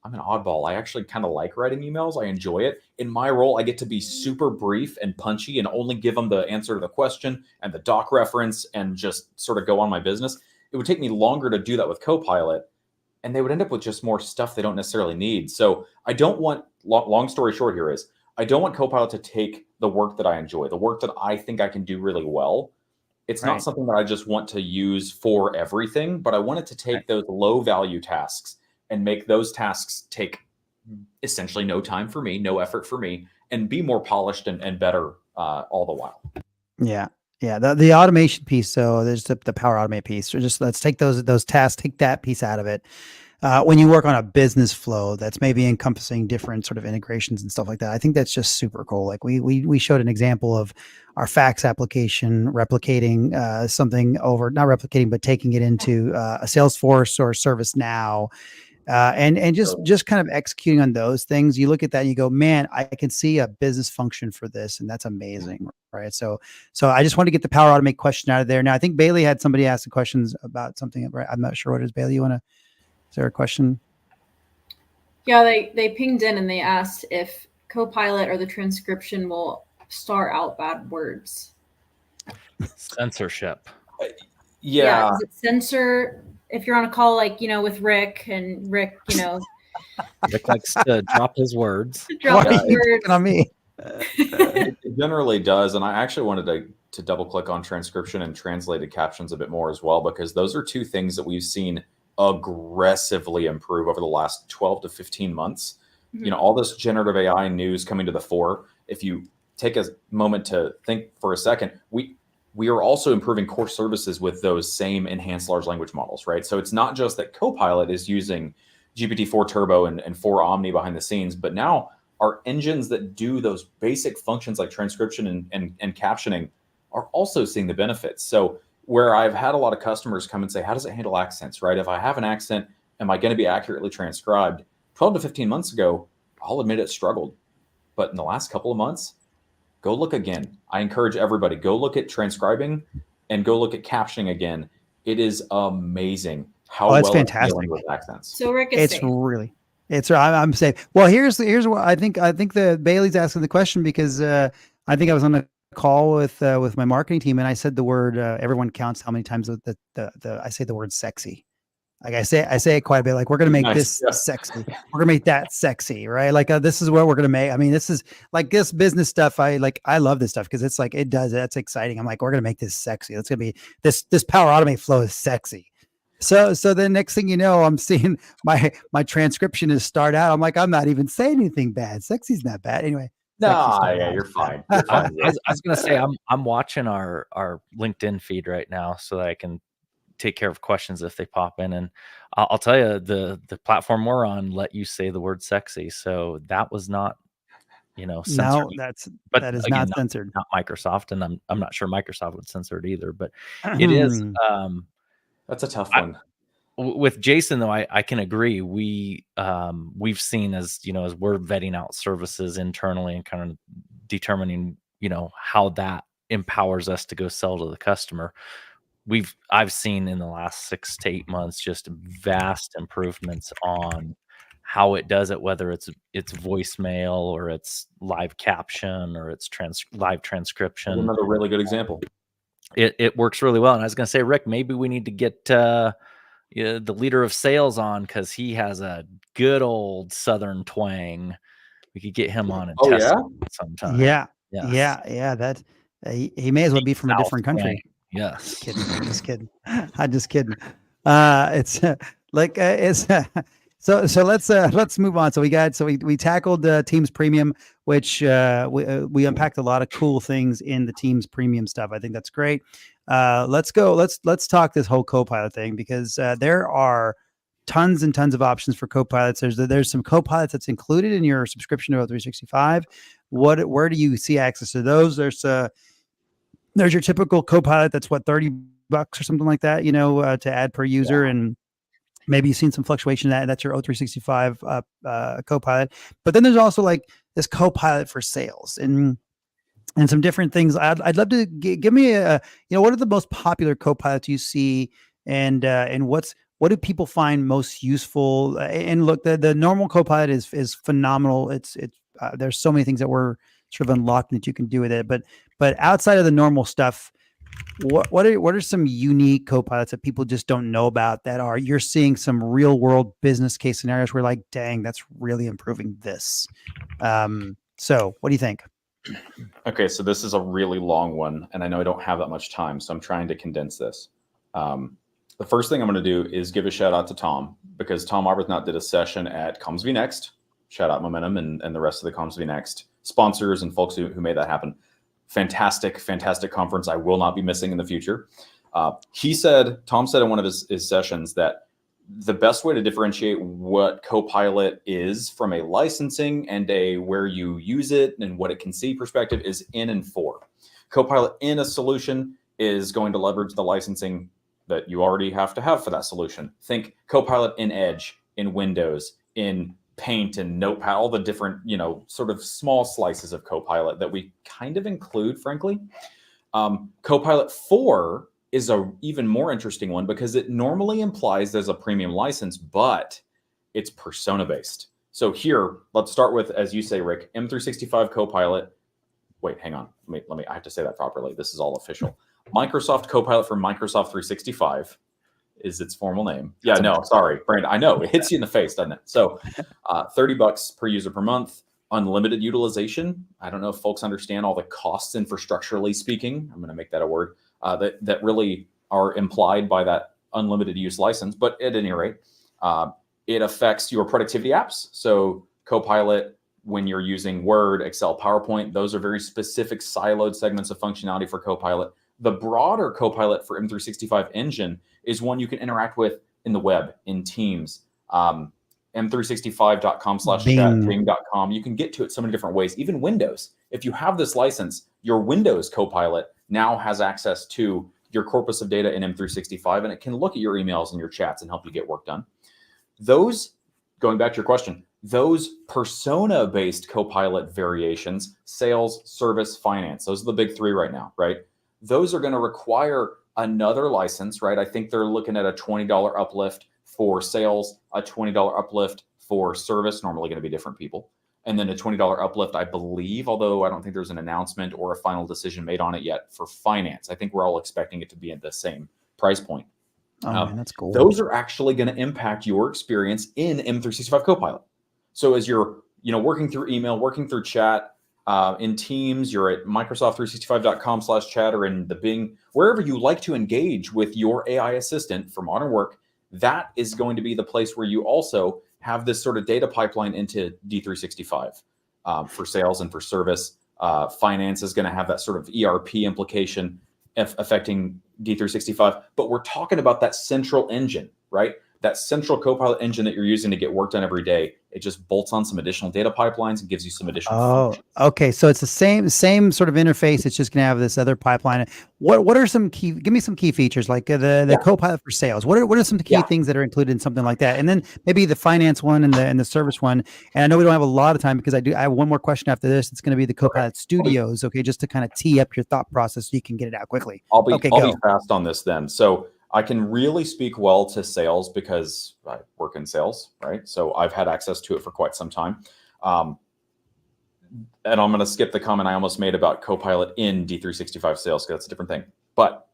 I'm an oddball. I actually kind of like writing emails. I enjoy it. In my role, I get to be super brief and punchy and only give them the answer to the question and the doc reference and just sort of go on my business. It would take me longer to do that with Copilot, and they would end up with just more stuff they don't necessarily need. So I don't want, long story short here is, I don't want Copilot to take the work that I enjoy, the work that I think I can do really well. It's not something that I just want to use for everything, but I want it to take those low value tasks and make those tasks take essentially no time for me, no effort for me, and be more polished and better all the while. Yeah. Yeah. The automation piece. So there's the Power Automate piece. So just let's take those tasks, take that piece out of it. When you work on a business flow that's maybe encompassing different sort of integrations and stuff like that, I think that's just super cool. Like we showed an example of our fax application replicating something over, not replicating, but taking it into a Salesforce or ServiceNow. And just kind of executing on those things. You look at that and you go, man, I can see a business function for this, and that's amazing, right? So I just want to get the Power Automate question out of there. Now I think Bailey had somebody ask the questions about something. Right? I'm not sure what it is. Bailey, is there a question? Yeah, they pinged in and they asked if Copilot or the transcription will star out bad words. Censorship. Yeah. Does it censor if you're on a call like, with Rick, and Rick, Rick likes to drop his words. drop his words on me. It generally does. And I actually wanted to double click on transcription and translated captions a bit more as well, because those are two things that we've seen aggressively improve over the last 12 to 15 months. Mm-hmm. All this generative AI news coming to the fore. If you take a moment to think for a second, we are also improving core services with those same enhanced large language models, right? So it's not just that Copilot is using GPT-4 Turbo and 4 Omni behind the scenes, but now our engines that do those basic functions like transcription and captioning are also seeing the benefits. So where I've had a lot of customers come and say, how does it handle accents, right? If I have an accent, am I going to be accurately transcribed? 12 to 15 months ago, I'll admit it struggled. But in the last couple of months, go look again. I encourage everybody, go look at transcribing and go look at captioning again. It is amazing how well it's dealing with accents. So Rick is safe. I'm safe. Well, here's what I think the Bailey's asking the question because I think I was on a call with my marketing team and I said the word everyone counts how many times I say the word sexy. Like I say it quite a bit. Like we're going to make this sexy. We're going to make that sexy, right? Like this is what we're going to make. I mean, this is like this business stuff. I love this stuff because it's like that's exciting. I'm like, we're going to make this sexy. It's going to be this Power Automate flow is sexy. So the next thing you know, I'm seeing my transcription is start out. I'm like, I'm not even saying anything bad. Sexy's not bad. Anyway. No, yeah, you're fine. You're fine. I was going to say, I'm watching our LinkedIn feed right now so that I can take care of questions if they pop in. And I'll tell you, the platform we're on let you say the word sexy. So that was not, censored. No, that is not censored. Not Microsoft. And I'm not sure Microsoft would censor it either, but it is. That's a tough one. With Jason, though, I can agree. We've seen as we're vetting out services internally and kind of determining, how that empowers us to go sell to the customer. I've seen in the last 6 to 8 months just vast improvements on how it does it, whether it's voicemail or it's live caption or it's live transcription. Another really good example. It works really well. And I was going to say, Rick, maybe we need to get the leader of sales on because he has a good old Southern twang. We could get him on and test it sometime. Yeah. That he may as well be from a different country. Twang. Yes. Just kidding. I'm just kidding. So let's move on. So we tackled Teams Premium, which we unpacked a lot of cool things in the Teams Premium stuff. I think that's great. Let's talk this whole Copilot thing because there are tons and tons of options for Copilots. There's some Copilots that's included in your subscription to 365. Where do you see access to those? There's your typical Copilot that's $30 or something like that, to add per user. And maybe you've seen some fluctuation in that, and that's your O365 Copilot. But then there's also like this Copilot for sales and some different things. I'd love to give me what are the most popular Copilots you see, and what do people find most useful? And look, the normal Copilot is phenomenal. It's there's so many things that we're sort of unlocking that you can do with it. But outside of the normal stuff, what are some unique Copilots that people just don't know about that you're seeing some real world business case scenarios where like, dang, that's really improving this. So what do you think? Okay, so this is a really long one, and I know I don't have that much time, so I'm trying to condense this. The first thing I'm going to do is give a shout out to Tom, because Tom Arbuthnot did a session at CommsV Next. Shout out Momentum and the rest of the CommsV Next sponsors and folks who made that happen. Fantastic conference. I will not be missing in the future. Tom said in one of his sessions that the best way to differentiate what Copilot is from a licensing and a where you use it and what it can see perspective is in and for. Copilot in a solution is going to leverage the licensing that you already have to have for that solution. Think Copilot in Edge, in Windows, in Paint and Notepad, all the different, sort of small slices of Copilot that we kind of include, frankly. Copilot 4 is a even more interesting one because it normally implies there's a premium license, but it's persona based. So here, let's start with, as you say, Rick, M365 Copilot. Wait, hang on. Let me, I have to say that properly. This is all official. Microsoft Copilot for Microsoft 365 is its formal name. Yeah, no, sorry, Brandon. I know it hits you in the face, doesn't it? So $30 per user per month, unlimited utilization. I don't know if folks understand all the costs infrastructurally speaking. I'm going to make that a word that really are implied by that unlimited use license. But at any rate, it affects your productivity apps. So Copilot, when you're using Word, Excel, PowerPoint, those are very specific siloed segments of functionality for Copilot. The broader Copilot for M365 Engine is one you can interact with in the web, in Teams, m365.com/chat, bing.com. You can get to it so many different ways, even Windows. If you have this license, your Windows Copilot now has access to your corpus of data in M365, and it can look at your emails and your chats and help you get work done. Those, going back to your question, those persona-based Copilot variations, sales, service, finance, those are the big three right now, right? Those are going to require another license, right? I think they're looking at a $20 uplift for sales, a $20 uplift for service, normally going to be different people, and then a $20 uplift, I believe, although I don't think there's an announcement or a final decision made on it yet, for finance. I think we're all expecting it to be at the same price point. Oh, man, that's cool. Those are actually going to impact your experience in M365 Copilot. So as you're, working through email, working through chat, in Teams, you're at Microsoft365.com/chat or in the Bing, wherever you like to engage with your AI assistant for modern work, that is going to be the place where you also have this sort of data pipeline into D365 for sales and for service. Finance is going to have that sort of ERP implication affecting D365, but we're talking about that central engine, right? That central Copilot engine that you're using to get work done every day. It just bolts on some additional data pipelines and gives you some additional functions. Okay. So it's the same sort of interface. It's just going to have this other pipeline. What are some key, give me some key features, like the Copilot for sales. What are some key things that are included in something like that? And then maybe the finance one and the service one. And I know we don't have a lot of time because I have one more question after this. It's going to be the Copilot Studios. Okay. Just to kind of tee up your thought process so you can get it out quickly. I'll be fast on this then. So I can really speak well to sales because I work in sales, right? So I've had access to it for quite some time. And I'm going to skip the comment I almost made about Copilot in D365 sales because that's a different thing. But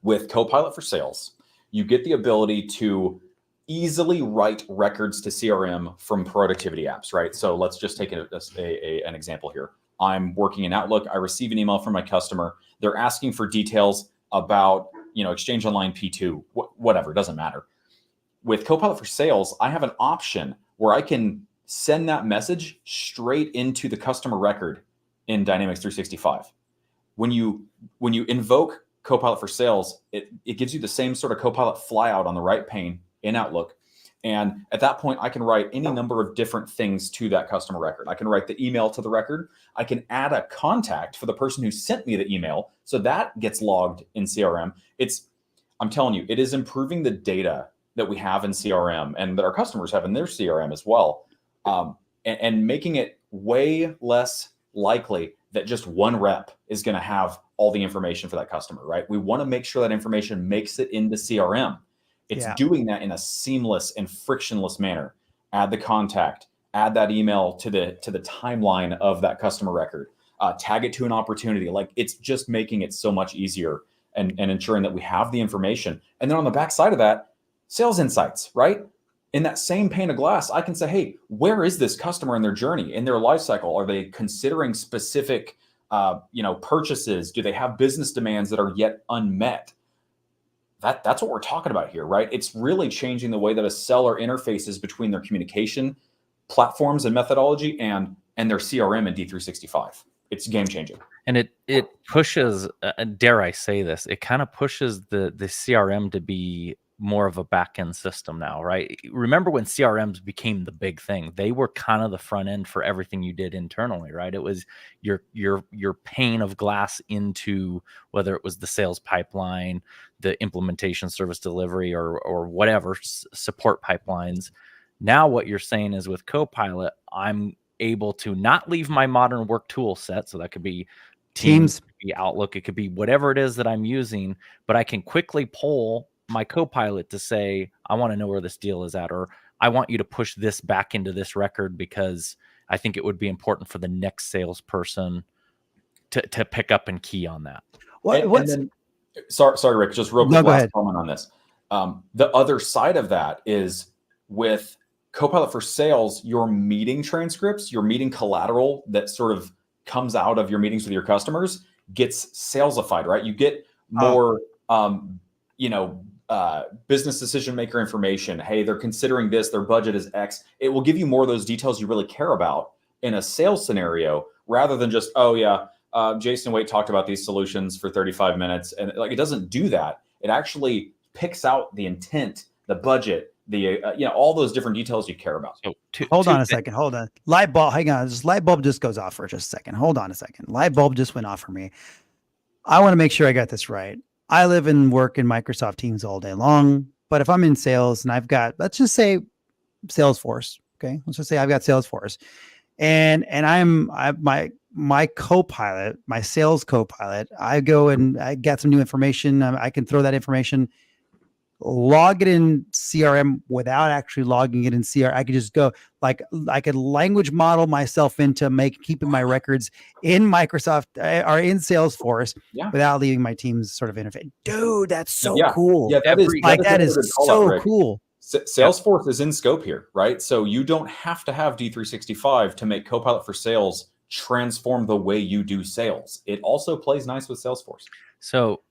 with Copilot for sales, you get the ability to easily write records to CRM from productivity apps, right? So let's just take an example here. I'm working in Outlook. I receive an email from my customer. They're asking for details about Exchange Online P2, whatever, doesn't matter. With Copilot for Sales, I have an option where I can send that message straight into the customer record in Dynamics 365. When you invoke Copilot for Sales, it gives you the same sort of Copilot flyout on the right pane in Outlook. And at that point, I can write any number of different things to that customer record. I can write the email to the record. I can add a contact for the person who sent me the email. So that gets logged in CRM. I'm telling you, it is improving the data that we have in CRM and that our customers have in their CRM as well, and making it way less likely that just one rep is going to have all the information for that customer, right? We want to make sure that information makes it into CRM. It's doing that in a seamless and frictionless manner. Add the contact, add that email to the timeline of that customer record, tag it to an opportunity. Like, it's just making it so much easier and ensuring that we have the information. And then on the back side of that, sales insights, right? In that same pane of glass, I can say, hey, where is this customer in their journey, in their life cycle? Are they considering specific purchases? Do they have business demands that are yet unmet? That's what we're talking about here, right? It's really changing the way that a seller interfaces between their communication platforms and methodology and their CRM and D365. It's game changing. And it pushes, dare I say this, it kind of pushes the CRM to be more of a back-end system now, right? Remember when CRMs became the big thing? They were kind of the front end for everything you did internally, right? It was your pane of glass into whether it was the sales pipeline, the implementation, service delivery, or whatever, support pipelines. Now what you're saying is with Copilot, I'm able to not leave my modern work tool set. So that could be Teams, it could be Outlook, it could be whatever it is that I'm using, but I can quickly pull my Copilot to say, I want to know where this deal is at, or I want you to push this back into this record because I think it would be important for the next salesperson to pick up and key on that. Sorry, Rick, just real quick, last comment on this. The other side of that is with Copilot for Sales, your meeting transcripts, your meeting collateral that sort of comes out of your meetings with your customers gets salesified, right? You get more, business decision maker information. Hey, they're considering this, their budget is X. It will give you more of those details you really care about in a sales scenario, rather than just, Jason Waite talked about these solutions for 35 minutes. And it doesn't do that. It actually picks out the intent, the budget, all those different details you care about. So hold on a second. Hold on. Light bulb. Hang on. This light bulb just goes off for just a second. Hold on a second. Light bulb just went off for me. I want to make sure I got this right. I live and work in Microsoft Teams all day long, but if I'm in sales and I've got, let's just say Salesforce. Okay. Let's just say I've got Salesforce and my Copilot, my sales Copilot, I go and I get some new information. I can throw that information, log it in CRM without actually logging it in CRM. I could just go I could language model myself into keeping my records in Microsoft or in Salesforce without leaving my team's sort of interface. Dude, that's so cool. Yeah, that is so cool. Salesforce is in scope here, right? So you don't have to have D365 to make Copilot for Sales transform the way you do sales. It also plays nice with Salesforce. So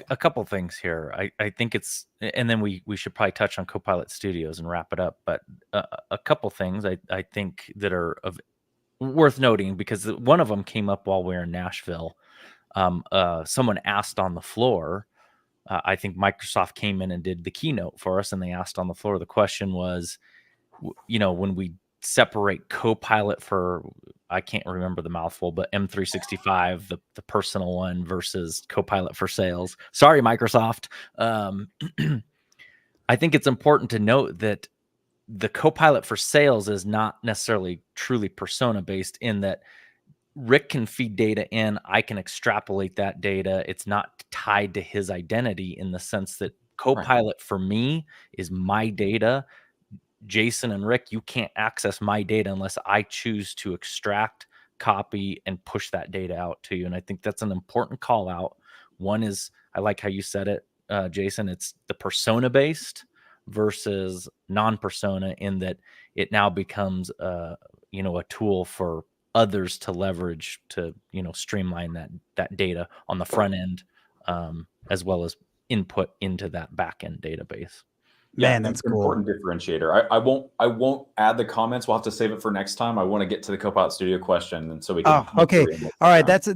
a couple things here. I think it's, and then we should probably touch on Copilot Studios and wrap it up. But a couple things I think that are worth noting, because one of them came up while we were in Nashville. Someone asked on the floor. I think Microsoft came in and did the keynote for us, and they asked on the floor. The question was, when we separate Copilot for, I can't remember the mouthful, but M365, the personal one, versus Copilot for Sales. Sorry, Microsoft. I think it's important to note that the Copilot for Sales is not necessarily truly persona based, in that Rick can feed data in, I can extrapolate that data. It's not tied to his identity, in the sense that Copilot for me is my data. Jason and Rick, you can't access my data unless I choose to extract, copy, and push that data out to you. And I think that's an important call out. One is, I like how you said it, Jason, it's the persona based versus non-persona, in that it now becomes a tool for others to leverage to, streamline that data on the front end, as well as input into that back end database. Man, that's cool. Important differentiator. I won't add the comments. We'll have to save it for next time. I want to get to the Copilot Studio question, and so we can. Oh, okay. All right. That's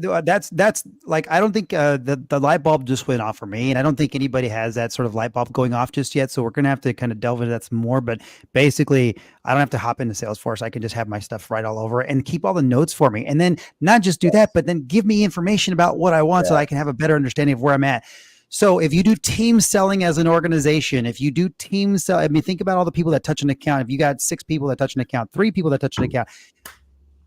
like, I don't think the light bulb just went off for me, and I don't think anybody has that sort of light bulb going off just yet. So we're gonna have to kind of delve into that some more. But basically, I don't have to hop into Salesforce. I can just have my stuff right all over and keep all the notes for me, and then not just do that, but then give me information about what I want, so I can have a better understanding of where I'm at. So if you do team selling as an organization, if you do team sell, I mean, think about all the people that touch an account. If you got 6 people that touch an account, 3 people that touch an account,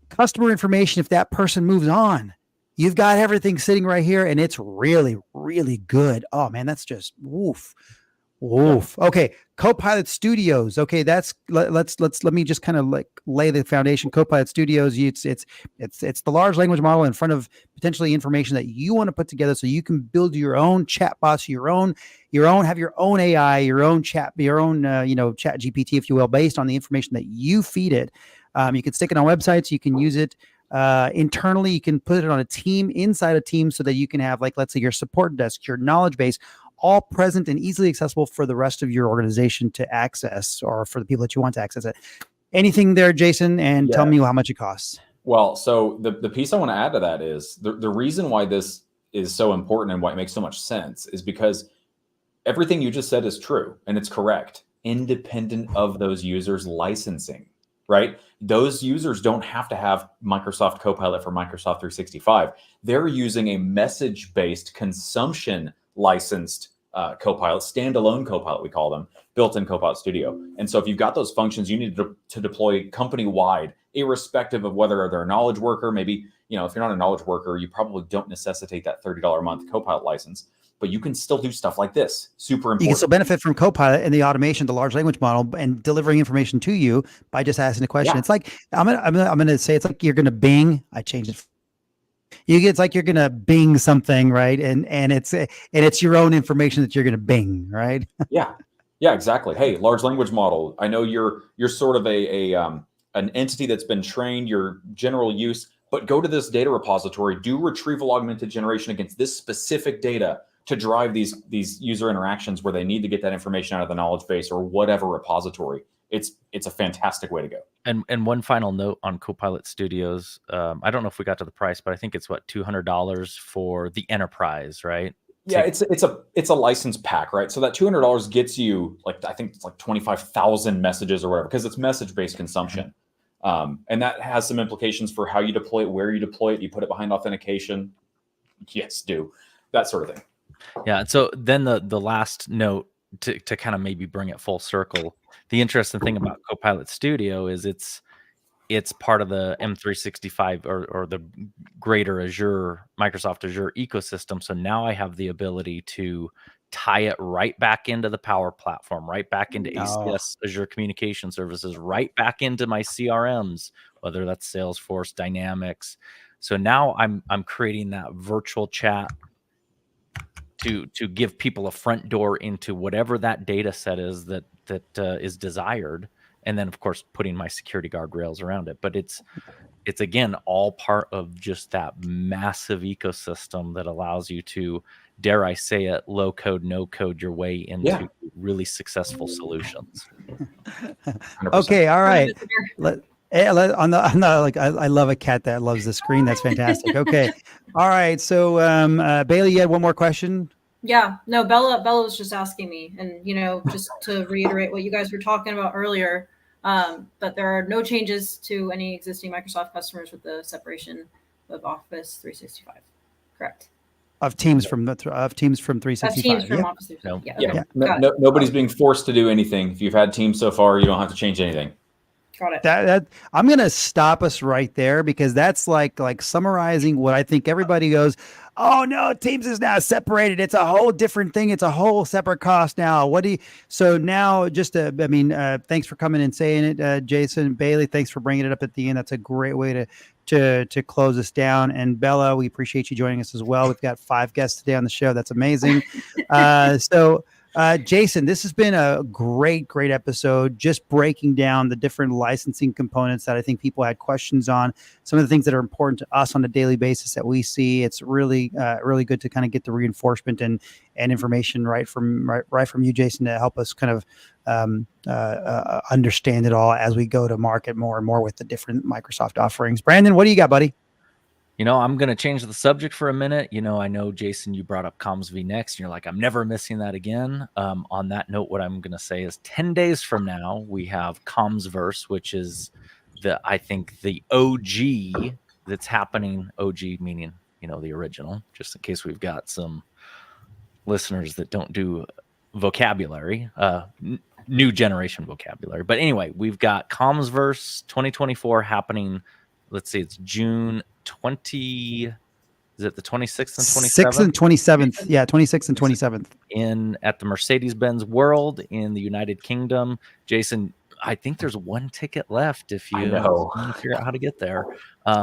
customer information, if that person moves on, you've got everything sitting right here and it's really, really good. Oh man, that's just woof. Woof. Okay. Copilot Studios. Okay. Let me just kind of like lay the foundation. Copilot Studios. It's the large language model in front of potentially information that you want to put together so you can build your own chat bots, have your own AI, your own chat GPT, if you will, based on the information that you feed it. You can stick it on websites. You can use it internally. You can put it on a team inside a team so that you can have, like, let's say your support desk, your knowledge base, all present and easily accessible for the rest of your organization to access, or for the people that you want to access it. Anything there, Jason? And tell me how much it costs. Well, so the piece I want to add to that is the reason why this is so important and why it makes so much sense is because everything you just said is true and it's correct, independent of those users licensing, right? Those users don't have to have Microsoft Copilot for Microsoft 365. They're using a message-based, consumption licensed Copilot, standalone Copilot, we call them, built-in Copilot Studio. And so if you've got those functions, you need to deploy company-wide, irrespective of whether they're a knowledge worker. Maybe, if you're not a knowledge worker, you probably don't necessitate that $30 a month Copilot license, but you can still do stuff like this. Super important. You can still benefit from Copilot and the automation, the large language model, and delivering information to you by just asking a question. Yeah. It's like, I'm gonna say, it's like you're gonna Bing. I changed it. It's like you're gonna Bing something, right? And it's your own information that you're gonna Bing, right? Yeah, exactly. Hey, large language model. I know you're sort of an entity that's been trained, your general use, but go to this data repository, do retrieval augmented generation against this specific data to drive these user interactions where they need to get that information out of the knowledge base or whatever repository. It's a fantastic way to go. And one final note on Copilot Studios. I don't know if we got to the price, but I think it's $200 for the enterprise, right? Yeah, it's a license pack, right? So that $200 gets you, I think it's 25,000 messages or whatever, because it's message-based consumption. And that has some implications for how you deploy it, where you deploy it. You put it behind authentication. Yes, do that sort of thing. Yeah. And so then the last note to kind of maybe bring it full circle. The interesting thing about Copilot Studio is it's part of the M365 or the greater Microsoft Azure ecosystem. So now I have the ability to tie it right back into the Power Platform, right back into ACS, Azure Communication Services, right back into my CRMs, whether that's Salesforce, Dynamics. So now I'm creating that virtual chat to give people a front door into whatever that data set is that is desired. And then, of course, putting my security guardrails around it. But it's again, all part of just that massive ecosystem that allows you to, dare I say it, low code, no code your way into really successful solutions. 100%. Okay. All right. I love a cat that loves the screen. That's fantastic. Okay. All right. So, Bailey, you had one more question? Yeah, no, Bella was just asking me, and just to reiterate what you guys were talking about earlier, that there are no changes to any existing Microsoft customers with the separation of Office 365. Correct. Of Teams from 365. Of Teams from Office 365. Yeah. Nobody's being forced to do anything. If you've had Teams so far, you don't have to change anything. Got it. That I'm gonna stop us right there, because that's like summarizing what I think everybody goes, oh no, Teams is now separated. It's a whole different thing. It's a whole separate cost now. So now thanks for coming and saying it, Jason, Bailey, thanks for bringing it up at the end. That's a great way to close us down. And Bella, we appreciate you joining us as well. We've got 5 guests today on the show. That's amazing. Jason, this has been a great episode, just breaking down the different licensing components that I think people had questions on, some of the things that are important to us on a daily basis that we see. It's really good to kind of get the reinforcement and information right from you, Jason, to help us kind of understand it all as we go to market more and more with the different Microsoft offerings. Brandon, what do you got, buddy? I'm going to change the subject for a minute. I know, Jason, you brought up Comms vNext, and you're like, I'm never missing that again. On that note, what I'm going to say is 10 days from now, we have Commsverse, which is I think the OG that's happening. OG meaning, the original, just in case we've got some listeners that don't do vocabulary, new generation vocabulary. But anyway, we've got Commsverse 2024 happening. Let's see, it's June 20. Is it the 26th and 27th? 6th and 27th. Yeah, 26th and 27th. At the Mercedes-Benz World in the United Kingdom. Jason, I think there's one ticket left if you want to figure out how to get there.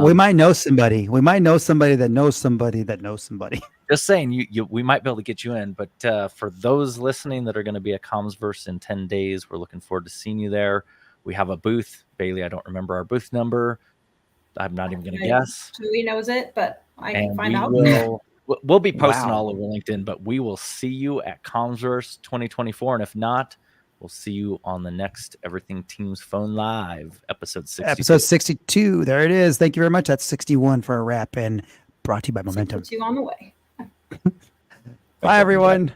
We might know somebody. We might know somebody that knows somebody that knows somebody. Just saying, we might be able to get you in. But for those listening that are going to be at Commsverse in 10 days, we're looking forward to seeing you there. We have a booth. Bailey, I don't remember our booth number. I'm not even going to guess. Julie knows it, but I can find out. We'll be posting all over LinkedIn, but we will see you at Commsverse 2024. And if not, we'll see you on the next Everything Teams Phone Live, episode 62. Episode 62. There it is. Thank you very much. That's 61 for a wrap, and brought to you by Momentum. 62 on the way. Bye, everyone.